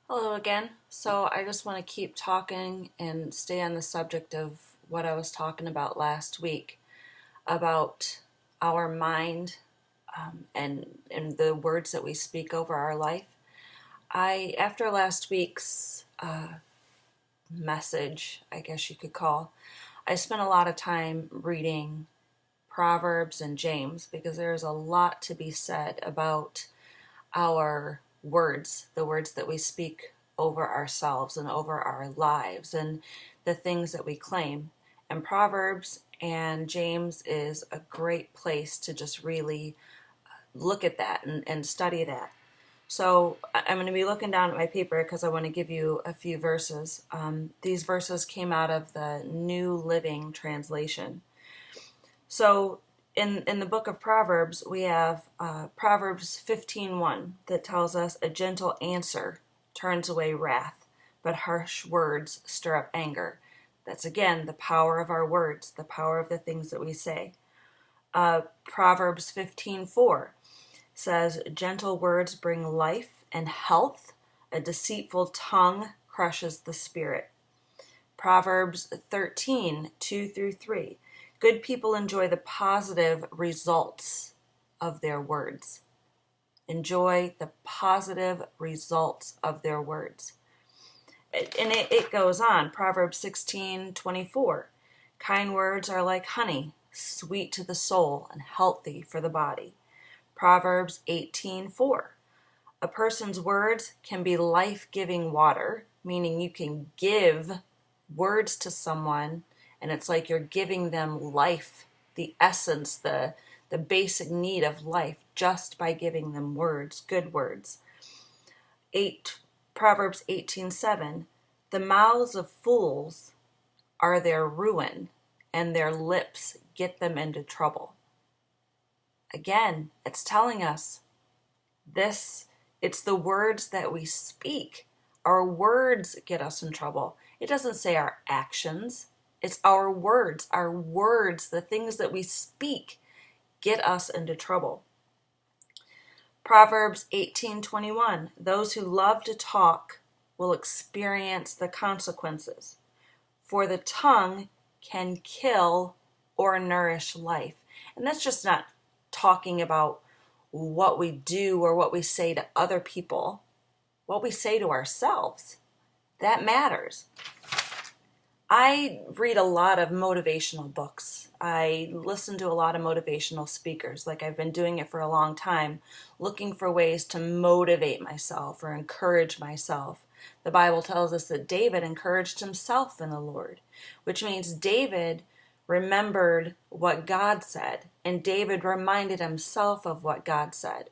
Hello again. So I just want to keep talking and stay on the subject of what I was talking about last week about our mind and the words that we speak over our life. After last week's message, I guess you could call, I spent a lot of time reading Proverbs and James because there's a lot to be said about our words, the words that we speak over ourselves and over our lives and the things that we claim. And Proverbs and James is a great place to just really look at that and study that. So I'm going to be looking down at my paper because I want to give you a few verses. These verses came out of the New Living Translation. So in the book of Proverbs, we have Proverbs 15:1 that tells us a gentle answer turns away wrath, but harsh words stir up anger. That's again the power of our words, the power of the things that we say. Proverbs 15:4 says, gentle words bring life and health. A deceitful tongue crushes the spirit. Proverbs 13:2 through 3. Good people enjoy the positive results of their words. Enjoy the positive results of their words. And it goes on. Proverbs 16:24. Kind words are like honey, sweet to the soul and healthy for the body. Proverbs 18:4. A person's words can be life-giving water, meaning you can give words to someone and it's like you're giving them life, the essence, the basic need of life, just by giving them words, good words. Proverbs 18:7. The mouths of fools are their ruin, and their lips get them into trouble. Again, it's telling us this, it's the words that we speak. Our words get us in trouble. It doesn't say our actions. It's our words. Our words, the things that we speak, get us into trouble. Proverbs 18:21. Those who love to talk will experience the consequences. For the tongue can kill or nourish life. And that's just not talking about what we do or what we say to other people, what we say to ourselves. That matters. I read a lot of motivational books. I listen to a lot of motivational speakers, like I've been doing it for a long time, looking for ways to motivate myself or encourage myself. The Bible tells us that David encouraged himself in the Lord, which means David remembered what God said, and David reminded himself of what God said.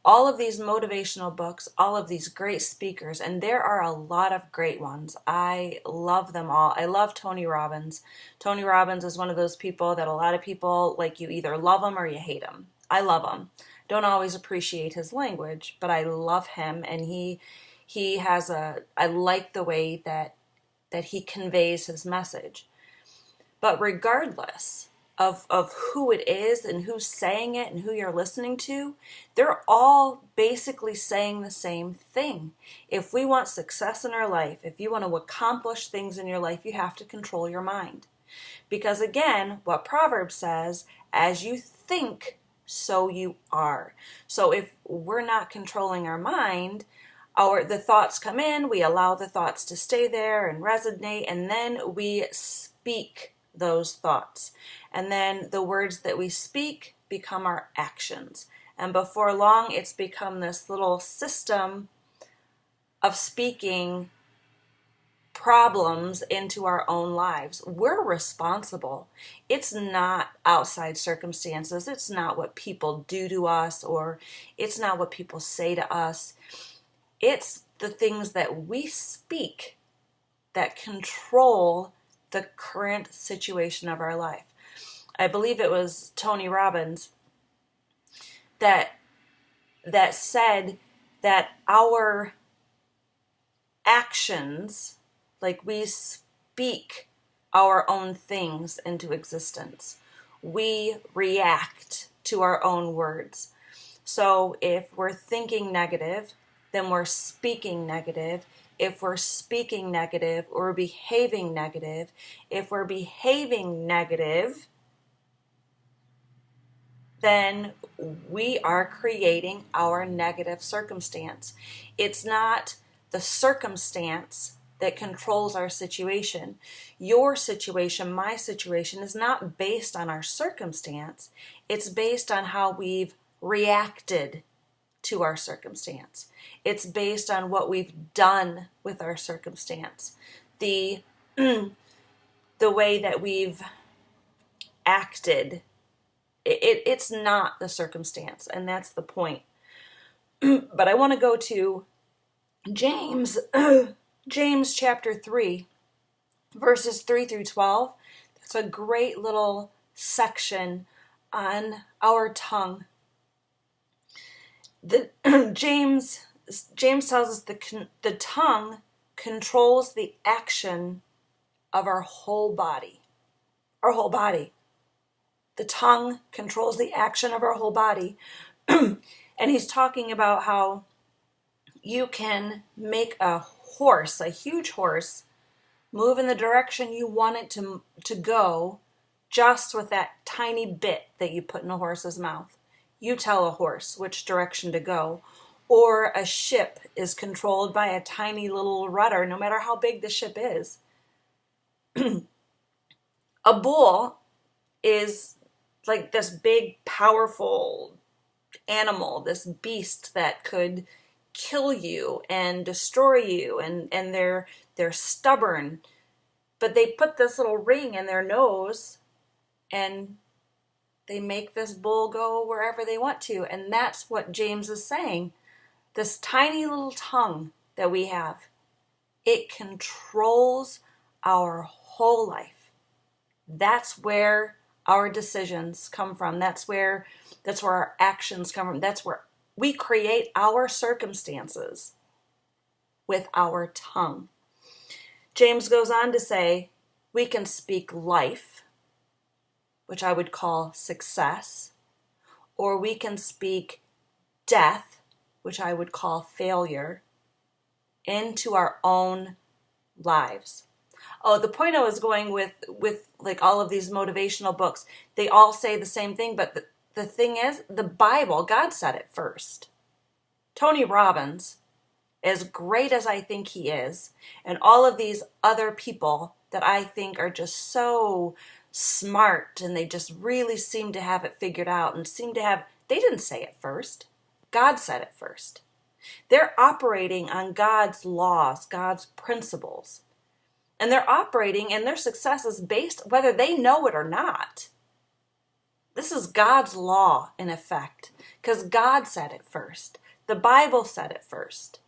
All of these motivational books, all of these great speakers, and there are a lot of great ones. I love them all. I love Tony Robbins. Tony Robbins is one of those people that a lot of people, like, you either love him or you hate him. I love him. Don't always appreciate his language, but I love him, and he has I like the way that he conveys his message. But regardless of who it is and who's saying it and who you're listening to, they're all basically saying the same thing. If we want success in our life, if you want to accomplish things in your life, you have to control your mind. Because again, what Proverbs says, as you think, so you are. So if we're not controlling our mind, the thoughts come in, we allow the thoughts to stay there and resonate, and then we speak those thoughts. And then the words that we speak become our actions. And before long, it's become this little system of speaking problems into our own lives. We're responsible. It's not outside circumstances. It's not what people do to us, or it's not what people say to us. It's the things that we speak that control the current situation of our life. I believe it was Tony Robbins that said that our actions, like, we speak our own things into existence. We react to our own words. So if we're thinking negative, then we're speaking negative. If we're speaking negative, we're behaving negative. If we're behaving negative, then we are creating our negative circumstance. It's not the circumstance that controls our situation. Your situation, my situation, is not based on our circumstance. It's based on how we've reacted to our circumstance. It's based on what we've done with our circumstance. The way that we've acted, it's not the circumstance, and that's the point. But I want to go to James, James chapter 3, verses 3 through 12. That's a great little section on our tongue. James tells us the tongue controls the action of our whole body. Our whole body. The tongue controls the action of our whole body. And he's talking about how you can make a horse, a huge horse, move in the direction you want it to go just with that tiny bit that you put in a horse's mouth. You tell a horse which direction to go. Or a ship is controlled by a tiny little rudder, no matter how big the ship is. A bull is like this big, powerful animal, this beast that could kill you and destroy you, and they're stubborn. But they put this little ring in their nose and they make this bull go wherever they want to. And that's what James is saying. This tiny little tongue that we have, it controls our whole life. That's where our decisions come from. That's where our actions come from. That's where we create our circumstances with our tongue. James goes on to say, we can speak life, which I would call success, or we can speak death, which I would call failure, into our own lives. Oh, the point I was going with like all of these motivational books, they all say the same thing, but the thing is, the Bible, God said it first. Tony Robbins, as great as I think he is, and all of these other people that I think are just so smart and they just really seem to have it figured out and they didn't say it first. God said it first. They're operating on God's laws, God's principles. And they're operating, and their success is based whether they know it or not. This is God's law in effect, because God said it first. The Bible said it first.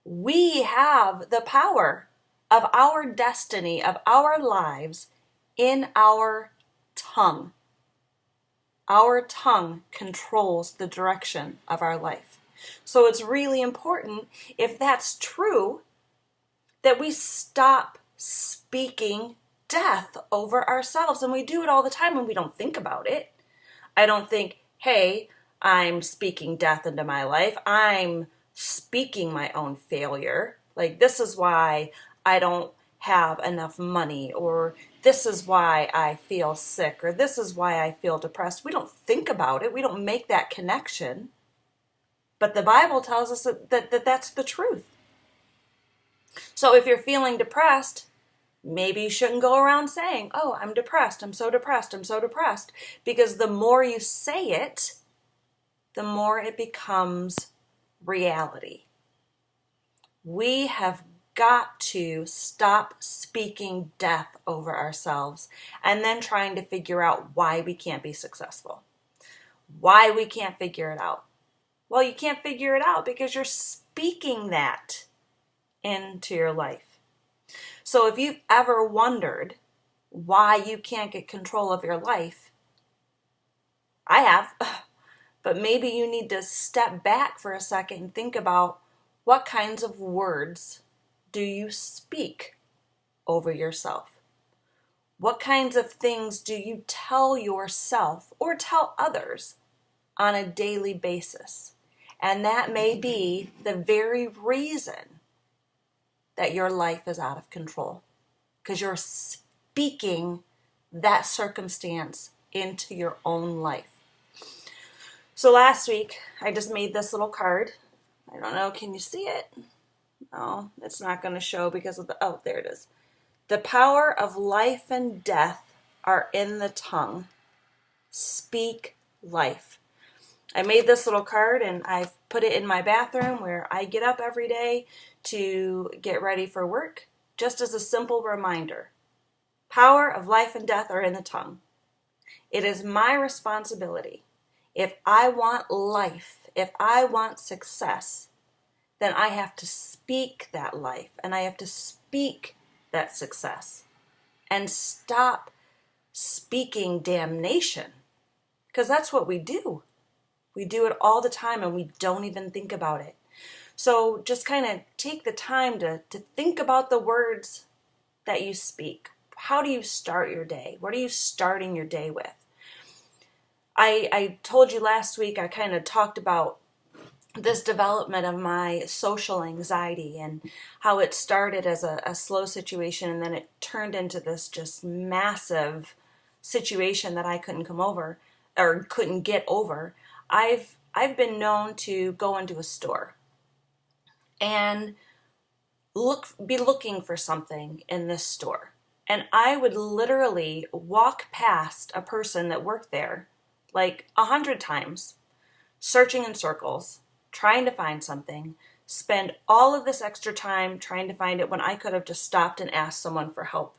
We have the power of our destiny, of our lives, in our tongue. Our tongue controls the direction of our life. So it's really important, if that's true, that we stop speaking death over ourselves. And we do it all the time when we don't think about it. I don't think, hey, I'm speaking death into my life. I'm speaking my own failure. Like, this is why I don't have enough money, or this is why I feel sick, or this is why I feel depressed. We don't think about it. We don't make that connection. But the Bible tells us that that's the truth. So if you're feeling depressed, maybe you shouldn't go around saying, oh, I'm depressed, I'm so depressed, I'm so depressed. Because the more you say it, the more it becomes reality. We have got to stop speaking death over ourselves and then trying to figure out why we can't be successful. Why we can't figure it out. Well, you can't figure it out because you're speaking that into your life. So if you've ever wondered why you can't get control of your life, I have, but maybe you need to step back for a second and think about what kinds of words do you speak over yourself? What kinds of things do you tell yourself or tell others on a daily basis? And that may be the very reason that your life is out of control, because you're speaking that circumstance into your own life. So last week, I just made this little card. I don't know, can you see it? No, it's not going to show because of the, oh, there it is. The power of life and death are in the tongue. Speak life. I made this little card and I've put it in my bathroom where I get up every day to get ready for work, just as a simple reminder. Power of life and death are in the tongue. It is my responsibility. If I want life, if I want success, then I have to speak that life and I have to speak that success and stop speaking damnation, because that's what we do. We do it all the time and we don't even think about it. So just kind of take the time to think about the words that you speak. How do you start your day? What are you starting your day with? I told you last week, I kind of talked about this development of my social anxiety and how it started as a slow situation and then it turned into this just massive situation that I couldn't come over or couldn't get over. I've been known to go into a store and be looking for something in this store. And I would literally walk past a person that worked there like 100 times, searching in circles, trying to find something, spend all of this extra time trying to find it when I could have just stopped and asked someone for help.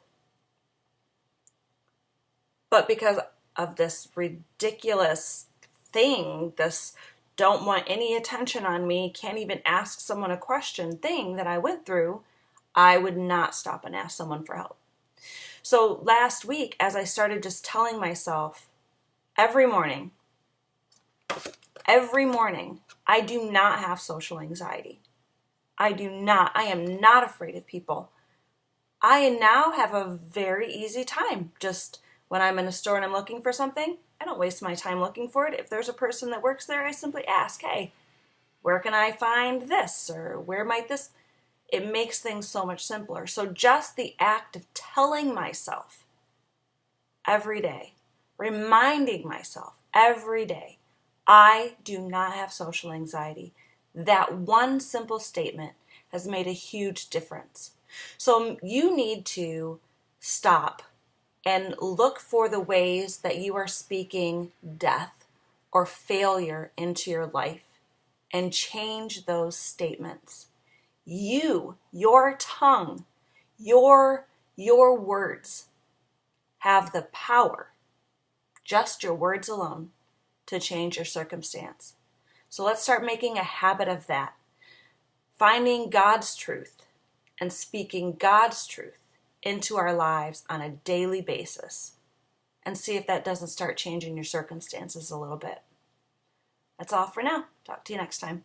But because of this ridiculous thing, this don't want any attention on me, can't even ask someone a question thing that I went through, I would not stop and ask someone for help. So last week, as I started just telling myself every morning, I do not have social anxiety. I am not afraid of people. I now have a very easy time. Just when I'm in a store and I'm looking for something, I don't waste my time looking for it. If there's a person that works there, I simply ask, hey, where can I find this? Or where might this? It makes things so much simpler. So just the act of telling myself every day, reminding myself every day, I do not have social anxiety. That one simple statement has made a huge difference. So you need to stop and look for the ways that you are speaking death or failure into your life and change those statements. Your tongue, your words have the power, just your words alone, to change your circumstance. So let's start making a habit of that. Finding God's truth and speaking God's truth into our lives on a daily basis, and see if that doesn't start changing your circumstances a little bit. That's all for now. Talk to you next time.